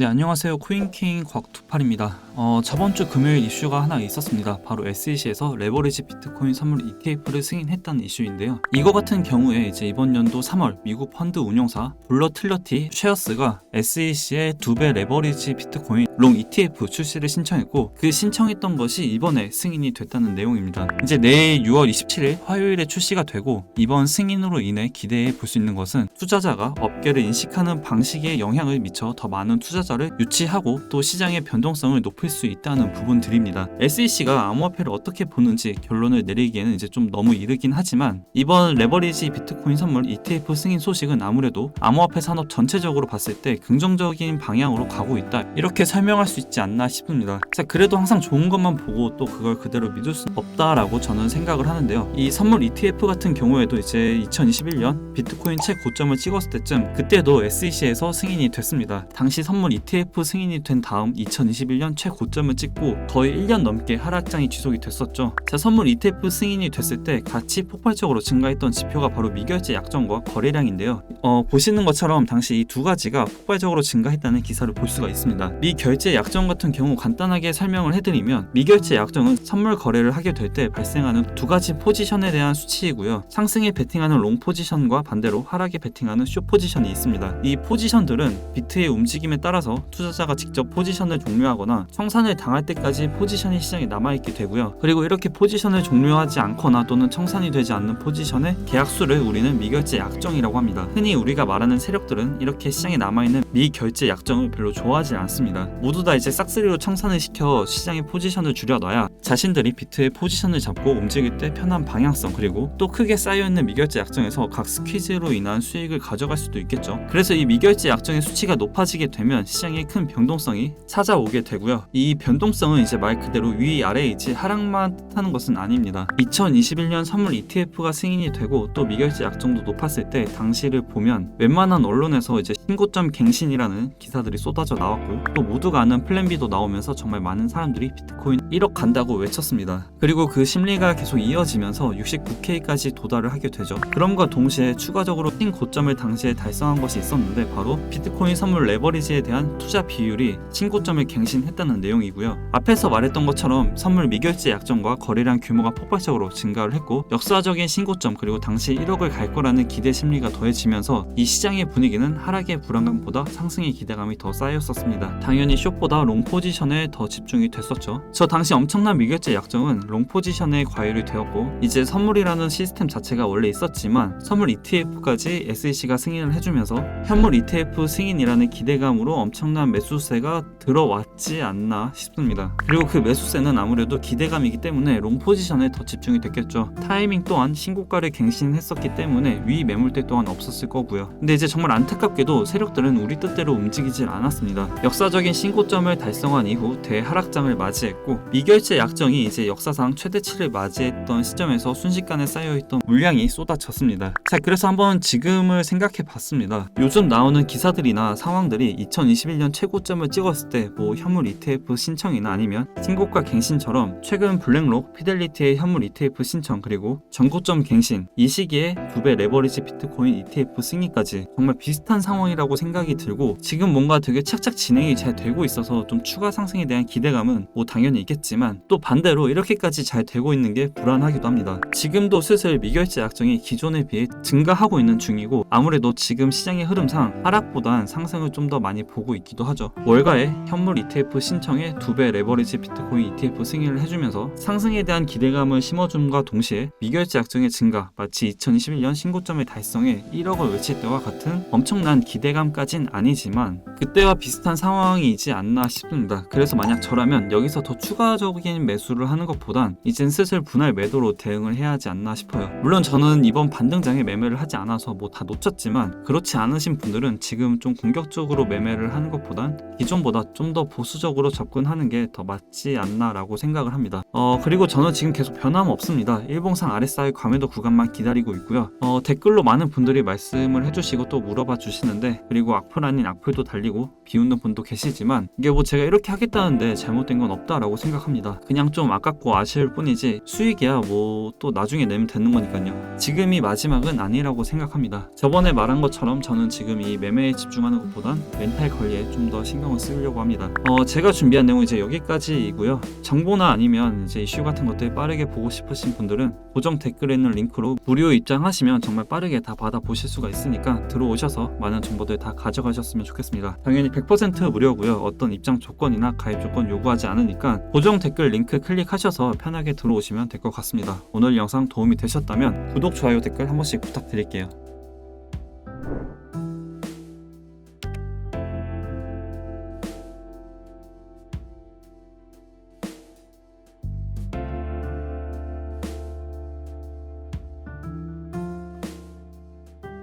네, 안녕하세요. 코인킹 곽투팔입니다. 저번 주 금요일 이슈가 하나 있었습니다. 바로 SEC에서 레버리지 비트코인 선물 ETF를 승인했다는 이슈인데요. 이거 같은 경우에 이제 이번 연도 3월 미국 펀드 운용사 볼러틸러티 쉐어스가 SEC의 2배 레버리지 비트코인 롱 ETF 출시를 신청했고, 그 신청했던 것이 이번에 승인이 됐다는 내용입니다. 이제 내일 6월 27일 화요일에 출시가 되고, 이번 승인으로 인해 기대해 볼 수 있는 것은 투자자가 업계를 인식하는 방식에 영향을 미쳐 더 많은 투자자를 유치하고 또 시장의 변동성을 높일 수 있다는 부분들입니다. SEC가 암호화폐를 어떻게 보는지 결론을 내리기에는 이제 좀 너무 이르긴 하지만, 이번 레버리지 비트코인 선물 ETF 승인 소식은 아무래도 암호화폐 산업 전체적으로 봤을 때 긍정적인 방향으로 가고 있다, 이렇게 설명할 수 있지 않나 싶습니다. 자, 그래도 항상 좋은 것만 보고 또 그걸 그대로 믿을 수 없다라고 저는 생각을 하는데요. 이 선물 ETF 같은 경우에도 이제 2021년 비트코인 최고점을 찍었을 때쯤, 그때도 SEC에서 승인이 됐습니다. 당시 선물 ETF 승인이 된 다음 2021년 최고점을 찍고 거의 1년 넘게 하락장이 지속이 됐었죠. 자, 선물 ETF 승인이 됐을 때 같이 폭발적으로 증가했던 지표가 바로 미결제 약정과 거래량인데요. 보시는 것처럼 당시 이 두 가지가 폭발적으로 증가했다는 기사를 볼 수가 있습니다. 미결제 약정 같은 경우 간단하게 설명을 해드리면, 미결제 약정은 선물 거래를 하게 될 때 발생하는 두 가지 포지션에 대한 수치이고요. 상승에 베팅하는 롱 포지션과 반대로 하락에 베팅하는 숏 포지션이 있습니다. 이 포지션들은 비트의 움직임에 따라서 투자자가 직접 포지션을 종료하거나 청산을 당할 때까지 포지션이 시장에 남아있게 되고요. 그리고 이렇게 포지션을 종료하지 않거나 또는 청산이 되지 않는 포지션의 계약수를 우리는 미결제 약정이라고 합니다. 흔히 우리가 말하는 세력들은 이렇게 시장에 남아있는 미결제 약정을 별로 좋아하지 않습니다. 모두 다 이제 싹쓸이로 청산을 시켜 시장의 포지션을 줄여놔야 자신들이 비트의 포지션을 잡고 움직일 때 편한 방향성, 그리고 또 크게 쌓여있는 미결제 약정에서 각 스퀴즈로 인한 수익을 가져갈 수도 있겠죠. 그래서 이 미결제 약정의 수치가 높아지게 되면 시장에 큰 변동성이 찾아오게 되고요. 이 변동성은 이제 말 그대로 위아래이지 하락만 뜻하는 것은 아닙니다. 2021년 선물 ETF가 승인이 되고 또 미결제 약정도 높았을 때 당시를 보면 웬만한 언론에서 이제 신고점 갱신이라는 기사들이 쏟아져 나왔고, 또 모두가 아는 플랜 B도 나오면서 정말 많은 사람들이 비트코인 1억 간다고 외쳤습니다. 그리고 그 심리가 계속 이어지면서 69K까지 도달을 하게 되죠. 그럼과 동시에 추가적으로 신고점을 당시에 달성한 것이 있었는데, 바로 비트코인 선물 레버리지에 대한 투자 비율이 신고점을 갱신했다는 내용이고요. 앞에서 말했던 것처럼 선물 미결제 약정과 거래량 규모가 폭발적으로 증가를 했고, 역사적인 신고점 그리고 당시 1억을 갈 거라는 기대 심리가 더해지면서 이 시장의 분위기는 하락의 불안감보다 상승의 기대감이 더 쌓였었습니다. 당연히 숏보다 롱 포지션에 더 집중이 됐었죠. 저 당시 엄청난 미결제 약정은 롱 포지션에 과열이 되었고, 이제 선물이라는 시스템 자체가 원래 있었지만 선물 ETF까지 SEC가 승인을 해주면서 현물 ETF 승인이라는 기대감으로 엄청난 매수세가 들어왔지 않나 싶습니다. 그리고 그 매수세는 아무래도 기대감이기 때문에 롱 포지션에 더 집중이 됐겠죠. 타이밍 또한 신고가를 갱신했었기 때문에 위 매물대 또한 없었을 거고요. 근데 이제 정말 안타깝게도 세력들은 우리 뜻대로 움직이질 않았습니다. 역사적인 신고점을 달성한 이후 대하락장을 맞이했고, 미결제 약정이 이제 역사상 최대치를 맞이했던 시점에서 순식간에 쌓여있던 물량이 쏟아졌습니다. 자, 그래서 한번 지금을 생각해 봤습니다. 요즘 나오는 기사들이나 상황들이 2021년 최고점을 찍었을 때 뭐 현물 ETF 신청이나 아니면 신고가 갱신처럼 최근 블랙록, 피델리티의 현물 ETF 신청, 그리고 전고점 갱신, 이 시기에 2배 레버리지 비트코인 ETF 승인까지 정말 비슷한 상황이라고 생각이 들고, 지금 뭔가 되게 착착 진행이 잘 되고 있어서 좀 추가 상승에 대한 기대감은 뭐 당연히 있겠지만, 또 반대로 이렇게까지 잘 되고 있는 게 불안하기도 합니다. 지금도 슬슬 미결제 약정이 기존에 비해 증가하고 있는 중이고, 아무래도 지금 시장의 흐름상 하락보단 상승을 좀 더 많이 보고 있기도 하죠. 월가에 현물 ETF 신청에 2배 레버리지 비트코인 ETF 승인을 해주면서 상승에 대한 기대감을 심어줌과 동시에 미결제 약정의 증가, 마치 2021년 신고점을 달성해 1억을 외칠 때와 같은 엄청난 기대감까진 아니지만 그때와 비슷한 상황이지 않나 싶습니다. 그래서 만약 저라면 여기서 더 추가적인 매수를 하는 것보단 이젠 슬슬 분할 매도로 대응을 해야 하지 않나 싶어요. 물론 저는 이번 반등장에 매매를 하지 않아서 뭐 다 놓쳤지만, 그렇지 않으신 분들은 지금 좀 공격적으로 매매를 하는 것보단 기존보다 좀 더 보수적으로 접근하는 게 더 맞지 않나라고 생각을 합니다. 그리고 저는 지금 계속 변함없습니다. 일봉상 RSI 과매도 구간만 기다리고 있고요. 댓글로 많은 분들이 말씀을 해주시고 또 물어봐 주시는데, 그리고 악플 아닌 악플도 달리고 비웃는 분도 계시지만 있지만 이게 뭐 제가 이렇게 하겠다는데 잘못된 건 없다라고 생각합니다. 그냥 좀 아깝고 아쉬울 뿐이지 수익이야 뭐 또 나중에 내면 되는 거니까요. 지금이 마지막은 아니라고 생각합니다. 저번에 말한 것처럼 저는 지금 이 매매에 집중하는 것보단 멘탈 관리에 좀 더 신경을 쓰려고 합니다. 제가 준비한 내용은 이제 여기까지이고요. 정보나 아니면 이제 이슈 같은 것들 빠르게 보고 싶으신 분들은 고정 댓글에 있는 링크로 무료 입장하시면 정말 빠르게 다 받아보실 수가 있으니까 들어오셔서 많은 정보들 다 가져가셨으면 좋겠습니다. 당연히 100% 무료고요. 어떤 입장 조건이나 가입 조건 요구하지 않으니까 고정 댓글 링크 클릭하셔서 편하게 들어오시면 될 것 같습니다. 오늘 영상 도움이 되셨다면 구독, 좋아요, 댓글 한 번씩 부탁드릴게요.